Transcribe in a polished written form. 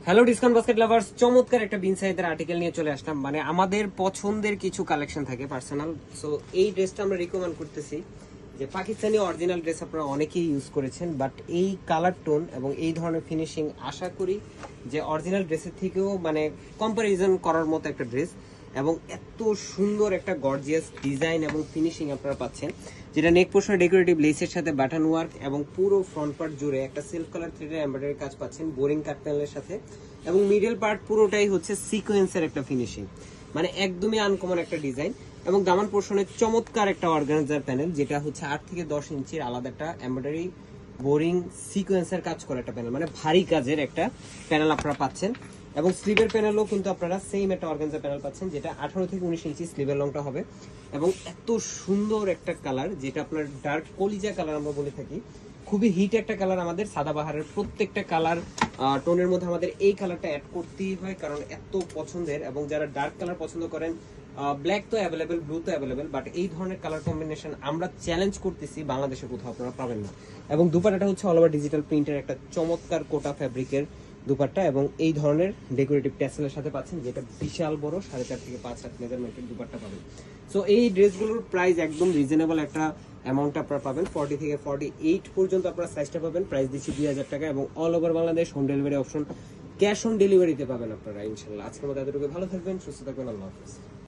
Hello discount basket lovers, চমৎকার একটা বিন সাইজের আর্টিকেল নিয়ে চলে আসলাম। মানে আমাদের পছন্দের কিছু কালেকশন থাকে পার্সোনাল। সো এই ড্রেসটা আমরা রিকমেন্ড করতেছি যে পাকিস্তানি অরিজিনাল ড্রেস আপনারা অনেকেই ইউজ করেছেন, বাট এই কালার টোন এবং এই ধরনের ফিনিশিং আশা করি যে অরিজিনাল ড্রেসের থেকেও মানে কম্পারিজন করার মতো একটা ড্রেস, এবং এত সুন্দর একটা গর্জিয়াস ডিজাইন এবং ফিনিশিং আপনারা পাচ্ছেন, যেটা নেক পোর্শনে ডেকোরেটিভ লেসের সাথে বাটন ওয়ার্ক এবং পুরো ফ্রন্ট পার্ট জুড়ে একটা সিল্ক কালার থ্রেডের এমব্রয়ডারি কাজ পাচ্ছেন বোরিং কাট প্যানেলের সাথে, এবং মিডল পার্ট পুরোটাই হচ্ছে সিকোয়েন্সের একটা ফিনিশিং, মানে একদমই আনকমন একটা ডিজাইন। এবং দামান পোর্শনে চমৎকার একটা অর্গানাইজার প্যানেল, যেটা হচ্ছে 8 থেকে 10 ইঞ্চির আলাদা একটা এমব্রয়ডারি বোরিং সিকোয়েন্সের কাজ করা একটা প্যানেল, মানে ভারী কাজের একটা প্যানেল আপনারা পাচ্ছেন। এবং স্লিভের প্যানেলও কিন্তু আপনারা সেম একটা অর্গানজা প্যানেল পাচ্ছেন, যেটা 18 থেকে 19 ইঞ্চি স্লিভের লংটা হবে। এবং এত সুন্দর একটা কালার, যেটা আপনার ডার্ক কলিজা কালার আমরা বলে থাকি, খুবই হিট একটা কালার। আমাদের সাদাবাহারের প্রত্যেকটা কালার টোনের মধ্যে আমাদের এই কালারটা অ্যাড করতেই হয়, কারণ এত পছন্দের। এবং যারা ডার্ক কালার পছন্দ করেন, ব্ল্যাক তো অ্যাভেলেবেল, ব্লু তো অ্যাভেলেবেল, বাট এই ধরনের কালার কম্বিনেশন আমরা চ্যালেঞ্জ করতেছি, বাংলাদেশে কোথাও আপনারা পাবেন না। এবং দুপাট্টাটা হচ্ছে অল ওভার ডিজিটাল প্রিন্টের একটা চমৎকার কোটা ফ্যাব্রিকের দুপাট্টা, এবং এই ধরনের ডেকোরেটিভ ট্যাসেলের সাথে পাচ্ছেন, যেটা বিশাল বড় 4.5 থেকে 5 হাত মেজারমেন্টের দুপাট্টা পাবেন। সো এই ড্রেসগুলোর প্রাইস একদম রিজনেবল একটা অ্যামাউন্ট আপনারা পাবেন, 40 থেকে 48 পর্যন্ত আপনারা সাইজটা পাবেন। প্রাইস দিচ্ছি 2000 টাকা, এবং all over Bangladesh home delivery option, cash on ডেলিভারিতে পাবেন আপনারা ইনশাল্লাহ। আজকের মতো এতটুকু, ভালো থাকবেন, সুস্থ থাকবেন, আল্লাহ হাফেজ।